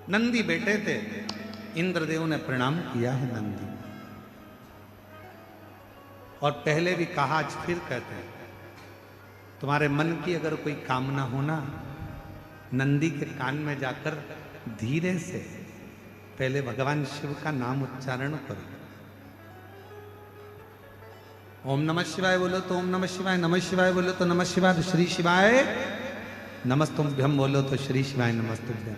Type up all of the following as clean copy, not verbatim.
नंदी बेटे थे, इंद्रदेव ने प्रणाम किया है नंदी। और पहले भी कहा, आज फिर कहते हैं, तुम्हारे मन की अगर कोई कामना हो ना, नंदी के कान में जाकर धीरे से पहले भगवान शिव का नाम उच्चारण करो। ओम नमः शिवाय बोलो तो ओम नमः शिवाय, नमः शिवाय बोलो तो नमः शिवाय, तो श्री शिवाय नमस्तुभ्यम बोलो तो श्री शिवाय नमस्तुभ्यम।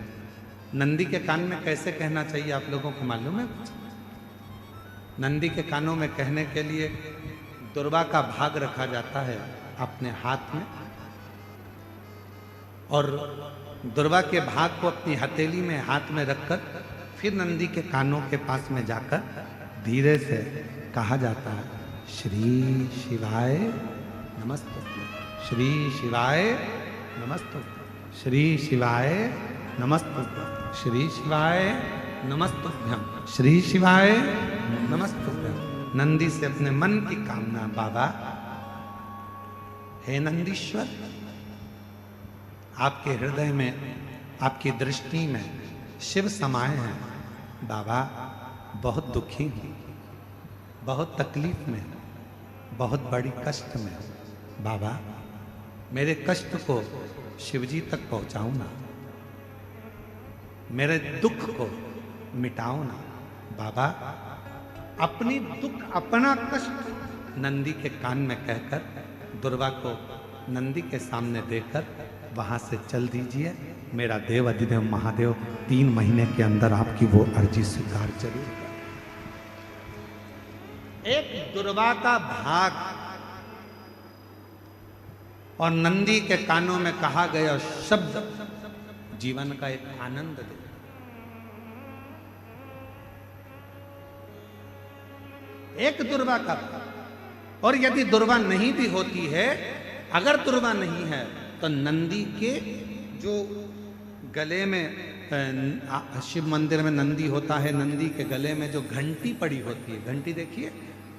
नंदी के कान में कैसे कहना चाहिए आप लोगों को मालूम है कुछ? नंदी के कानों में कहने के लिए दुर्वा का भाग रखा जाता है अपने हाथ में, और दुर्वा के भाग को अपनी हथेली में हाथ में रखकर फिर नंदी के कानों के पास में जाकर धीरे से कहा जाता है, श्री शिवाय नमस्तुभ्यम, श्री शिवाय नमस्तुभ्यम, श्री शिवाय नमस्तुभ्यम, श्री शिवाय नमस्तुभ्यम, श्री शिवाय नमस्तुभ्यम। नंदी से अपने मन की कामना, बाबा हे नंदीश्वर, आपके हृदय में, आपकी दृष्टि में शिव समाये हैं। बाबा बहुत दुखी हूं, बहुत तकलीफ में, बहुत बड़ी कष्ट में। बाबा मेरे कष्ट को शिवजी तक पहुंचाओ ना, मेरे दुख को मिटाओ ना। बाबा अपनी दुख, अपना कष्ट नंदी के कान में कहकर दुर्वा को नंदी के सामने देकर वहां से चल दीजिए। मेरा देव अधिदेव महादेव 3 महीने के अंदर आपकी वो अर्जी स्वीकार जरूर कर। एक दुर्वा का भाग और नंदी के कानों में कहा गया शब्द जीवन का एक आनंद दे। एक दुर्वा का, और यदि दुर्वा नहीं भी होती है, अगर दुर्वा नहीं है तो नंदी के जो गले में, शिव मंदिर में नंदी होता है, नंदी के गले में जो घंटी पड़ी होती है, घंटी देखिए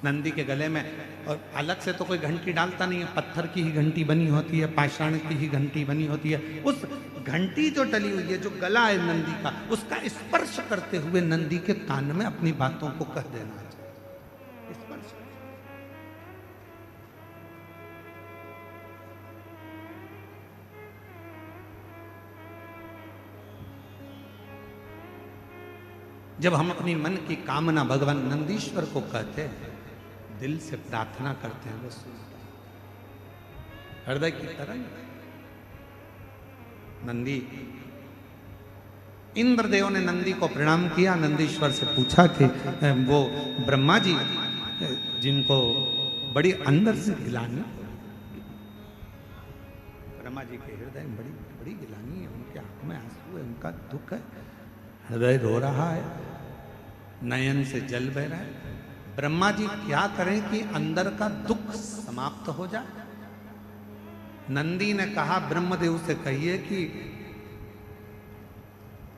नंदी के गले में, और अलग से तो कोई घंटी डालता नहीं है, पत्थर की ही घंटी बनी होती है, पाषाण की ही घंटी बनी होती है। उस घंटी जो डली हुई है, जो गला है नंदी का, उसका स्पर्श करते हुए नंदी के कान में अपनी बातों को कह देना चाहिए। स्पर्श। जब हम अपनी मन की कामना भगवान नंदीश्वर को कहते हैं, दिल से प्रार्थना करते हैं, वो सुनता है। हृदय की तरंग। नंदी, इंद्रदेव ने नंदी को प्रणाम किया, नंदीश्वर से पूछा कि वो ब्रह्मा जी जिनको बड़ी अंदर से गिलानी, ब्रह्मा जी के हृदय में बड़ी बड़ी गिलानी है, उनके आंखों में आंसू है, उनका दुख है, हृदय रो रहा है, नयन से जल बह रहा है। ब्रह्मा जी क्या करें कि अंदर का दुख समाप्त हो जाए? नंदी ने कहा, ब्रह्मदेव से कहिए कि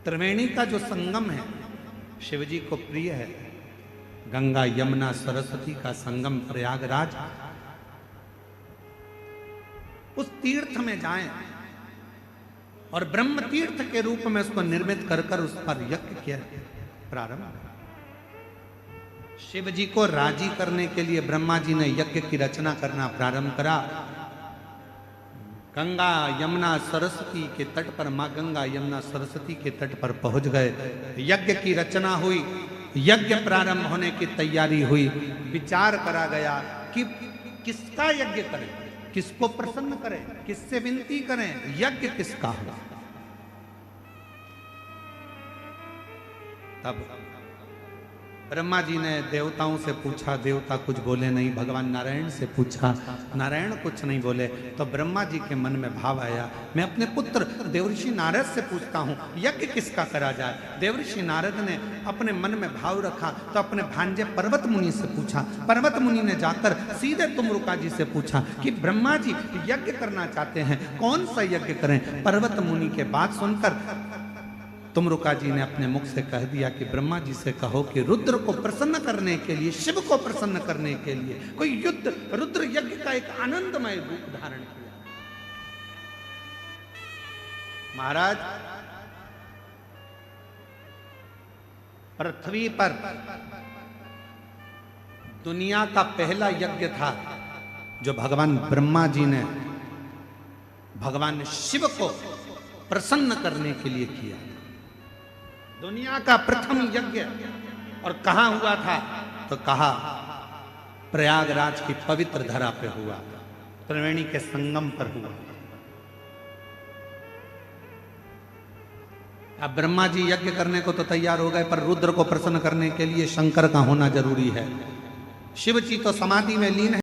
त्रिवेणी का जो संगम है शिवजी को प्रिय है, गंगा यमुना सरस्वती का संगम प्रयागराज, उस तीर्थ में जाएं और ब्रह्म तीर्थ के रूप में उसको निर्मित कर कर उस पर यज्ञ किया प्रारंभ। शिव जी को राजी करने के लिए ब्रह्मा जी ने यज्ञ की रचना करना प्रारंभ करा। गंगा यमुना सरस्वती के तट पर, मां गंगा यमुना सरस्वती के तट पर पहुंच गए, यज्ञ की रचना हुई, यज्ञ प्रारंभ होने की तैयारी हुई। विचार करा गया कि किसका यज्ञ करें, किसको प्रसन्न करें, किससे विनती करें, यज्ञ किसका हो। तब ब्रह्मा जी ने देवताओं से पूछा, देवता कुछ बोले नहीं। भगवान नारायण से पूछा, नारायण कुछ नहीं बोले। तो ब्रह्मा जी के मन में भाव आया, मैं अपने पुत्र देवऋषि नारद से पूछता हूँ यज्ञ किसका करा जाए। देवऋषि नारद ने अपने मन में भाव रखा तो अपने भांजे पर्वत मुनि से पूछा। पर्वत मुनि ने जाकर सीधे तुमरुका जी से पूछा कि ब्रह्मा जी यज्ञ करना चाहते हैं, कौन सा यज्ञ करें। पर्वत मुनि के बात सुनकर तुमरुका जी ने अपने मुख से कह दिया कि ब्रह्मा जी से कहो कि रुद्र को प्रसन्न करने के लिए, शिव को प्रसन्न करने के लिए कोई युद्ध, रुद्र यज्ञ का एक आनंदमय रूप धारण किया। महाराज पृथ्वी पर दुनिया का पहला यज्ञ था जो भगवान ब्रह्मा जी ने भगवान शिव को प्रसन्न करने के लिए किया। दुनिया का प्रथम यज्ञ, और कहां हुआ था? तो कहा प्रयागराज की पवित्र धरा पे हुआ, त्रिवेणी के संगम पर हुआ। अब ब्रह्मा जी यज्ञ करने को तो तैयार हो गए, पर रुद्र को प्रसन्न करने के लिए शंकर का होना जरूरी है। शिव जी तो समाधि में लीन है।